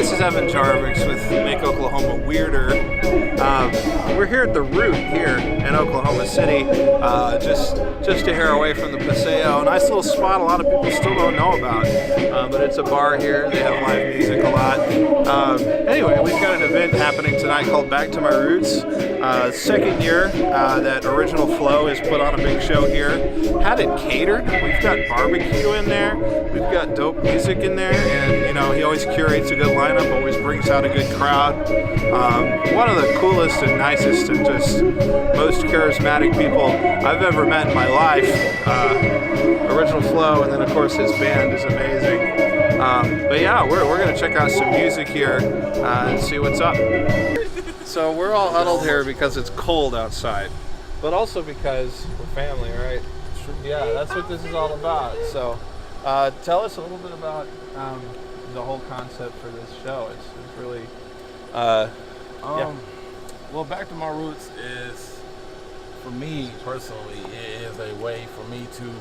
This is Evan Jarvicks with Make Oklahoma Weirder. We're here at the Root here in Oklahoma City, just a hair away from the Paseo. A nice little spot a lot of people still don't know about, but it's a bar here. They have live music a lot. Anyway, we've got an event happening tonight called Back to My Roots. Second year that Original Flow has put on a big show here. Had it catered. We've got barbecue in there. We've got dope music in there, and he always curates a good lineup, always brings out a good crowd. One of the coolest and nicest and just most charismatic people I've ever met in my life. Original Flow, and then of course his band is amazing. But yeah, we're gonna check out some music here and see what's up. So we're all huddled here because it's cold outside, but also because we're family, right? Yeah, that's what this is all about. So tell us a little bit about the whole concept for this show. It's really yeah. Well, Back to My Roots is, for me personally, it is a way for me to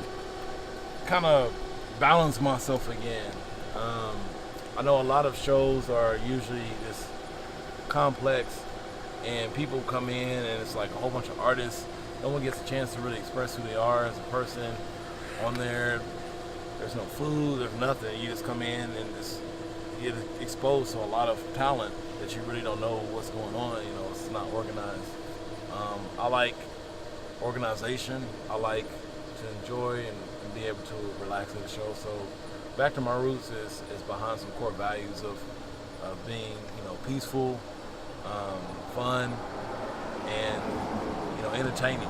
kind of balance myself again. I know a lot of shows are usually this complex, and people come in and it's like a whole bunch of artists. No one gets a chance to really express who they are as a person on there. There's no food, there's nothing. You just come in and just get exposed to a lot of talent that you really don't know what's going on. It's not organized. I like organization. I like to enjoy and be able to relax in the show. So Back to My Roots is behind some core values of being, peaceful, fun, and entertaining.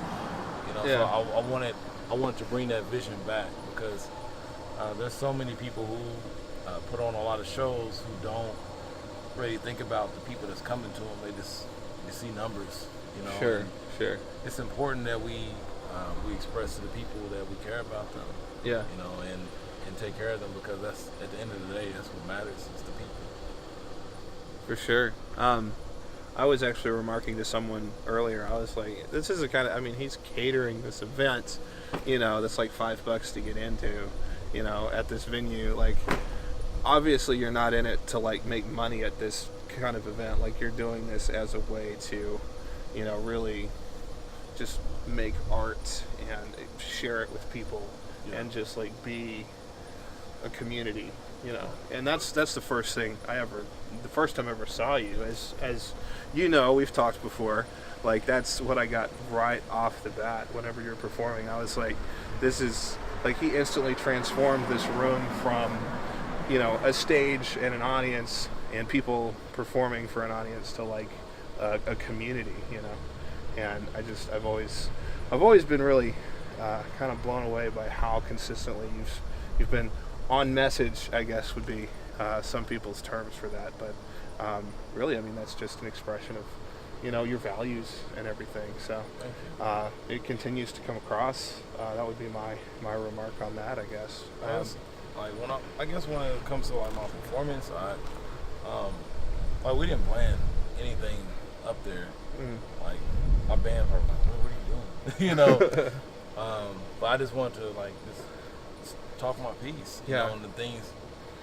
Yeah. So I wanted to bring that vision back, because there's so many people who put on a lot of shows who don't really think about the people that's coming to them. They see numbers. Sure. It's important that we express to the people that we care about them. Yeah. And take care of them, because that's, at the end of the day, that's what matters, is the people. For sure. I was actually remarking to someone earlier, I was like, this is he's catering this event, that's like $5 to get into, at this venue. Like, obviously you're not in it to make money at this kind of event. Like, you're doing this as a way to, really just make art and share it with people. Yeah. And just be a community, and that's the first time I ever saw you, as we've talked before. Like, that's what I got right off the bat whenever you're performing. I was like, this is he instantly transformed this room from a stage and an audience and people performing for an audience to a community, and I've always been really kind of blown away by how consistently you've been on message, I guess would be some people's terms for that, but really, that's just an expression of your values and everything. So it continues to come across. That would be my remark on that, I guess. When it comes to my performance, we didn't plan anything up there. Like, my band were like, what are you doing? But I just wanted to just talk my piece. And the things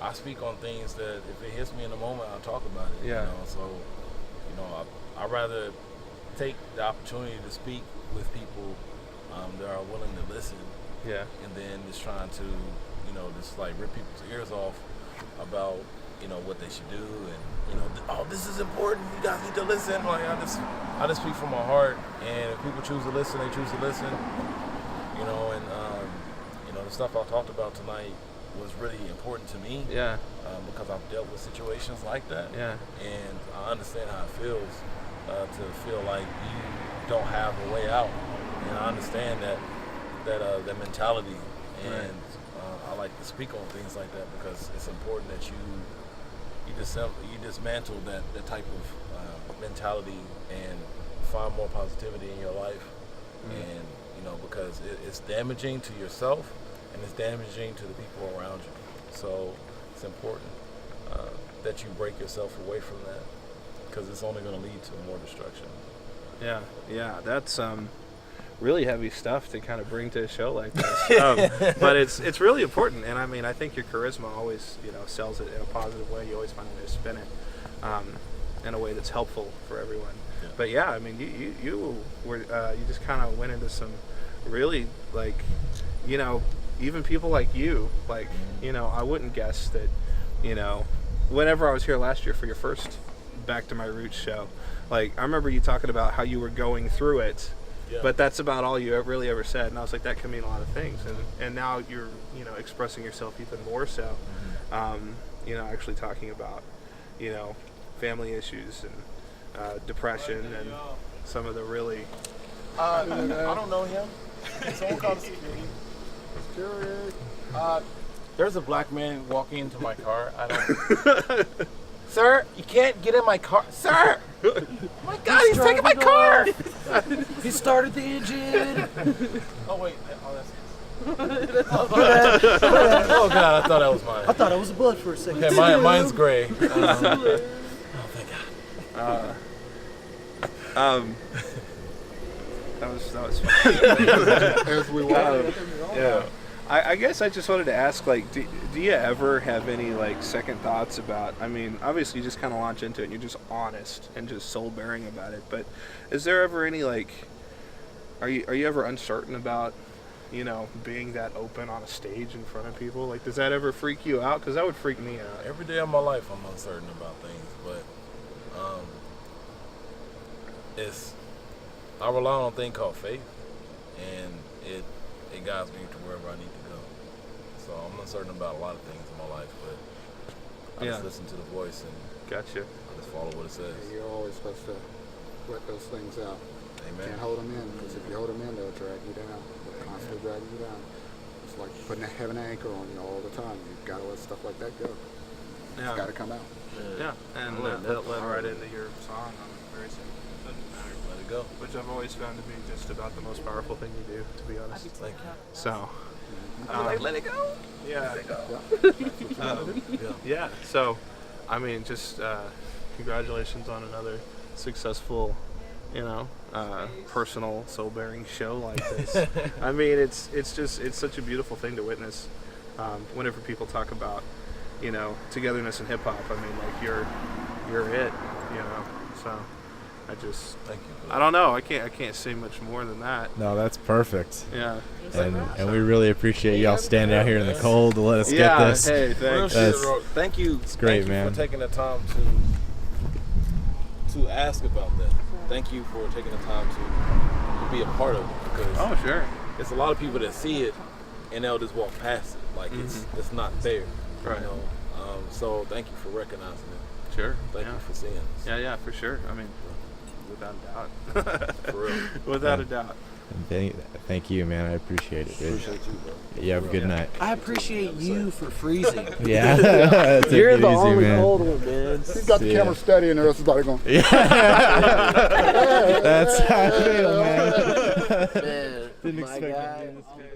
I speak on, things that if it hits me in the moment, I'll talk about it. Yeah. So I'd rather take the opportunity to speak with people that are willing to listen. Yeah. And then just trying to just rip people's ears off about what they should do, and this is important, you guys need to listen. I just speak from my heart, and if people choose to listen, they choose to listen. The stuff I talked about tonight was really important to me. Yeah. Because I've dealt with situations like that. Yeah. And I understand how it feels to feel like you don't have a way out, and I understand that mentality, and right. I like to speak on things like that, because it's important that you dismantle that type of mentality and find more positivity in your life. And because it's damaging to yourself, and it's damaging to the people around you. So it's important that you break yourself away from that, because it's only going to lead to more destruction. Yeah, that's really heavy stuff to kind of bring to a show like this. But it's really important, and I mean, I think your charisma always, sells it in a positive way. You always find a way to spin it in a way that's helpful for everyone. Yeah. But yeah, I mean, you were you just kind of went into some really, like, even people like you, like, I wouldn't guess that, whenever I was here last year for your first Back to My Roots show, like, I remember you talking about how you were going through it. Yeah. But that's about all you really ever said, and I was like, that can mean a lot of things, and now you're expressing yourself even more so, actually talking about family issues and depression and some of the really. I don't know him. Someone called security. Security. There's a black man walking into my car. I don't. Sir, you can't get in my car, sir. Oh my God, he's taking my car. He started the engine. Oh wait, oh that's. Oh God, I thought that was mine. I thought it was a bud for a second. Okay, mine's gray. Oh thank God. That was fun. As we walk. Yeah. I guess I just wanted to ask, like, do you ever have any, like, second thoughts about, I mean, obviously you just kind of launch into it and you're just honest and just soul-bearing about it, but is there ever any, like, are you ever uncertain about, being that open on a stage in front of people? Like, does that ever freak you out? Because that would freak me out. Every day of my life, I'm uncertain about things, but I rely on a thing called faith, and it guides me to wherever I need to go. So I'm uncertain about a lot of things in my life, but I just listen to the voice and Gotcha. I just follow what it says. You're always supposed to let those things out. Amen. Can't hold them in, because if you hold them in, they'll drag you down. They'll constantly drag you down. It's like having an anchor on you all the time. You've got to let stuff like that go. It's got to come out. Yeah, and that led right into your song on Very Simple. Let it go. Which I've always found to be just about the most powerful thing you do, to be honest. Thank you. So, Let it go. yeah. Yeah. Yeah, so, I mean, just congratulations on another successful, personal, soul-bearing show like this. I mean, it's such a beautiful thing to witness. Whenever people talk about, togetherness in hip-hop, I mean, like, you're it, so. Thank you. I don't know. I can't say much more than that. No, that's perfect. Yeah. And we really appreciate y'all standing out here in the cold to let us get this. Hey, thanks. Thank you. It's great, thank you man. for taking the time to ask about that. Thank you for taking the time to be a part of it, because Sure. it's a lot of people that see it and they'll just walk past it like it's not there. Right. So thank you for recognizing it. Sure. Thank you for seeing us. Yeah, for sure. I mean, without a doubt. For real. Without a doubt. Thank you, man. I appreciate it, dude. Appreciate you, bro. You have a good night. I appreciate you for freezing. Yeah. Take You're it the easy, only man. cold one, man. He's got the Yeah. camera steady and the rest of the body going. That's how I feel, man. Man, Didn't my expect guy. it.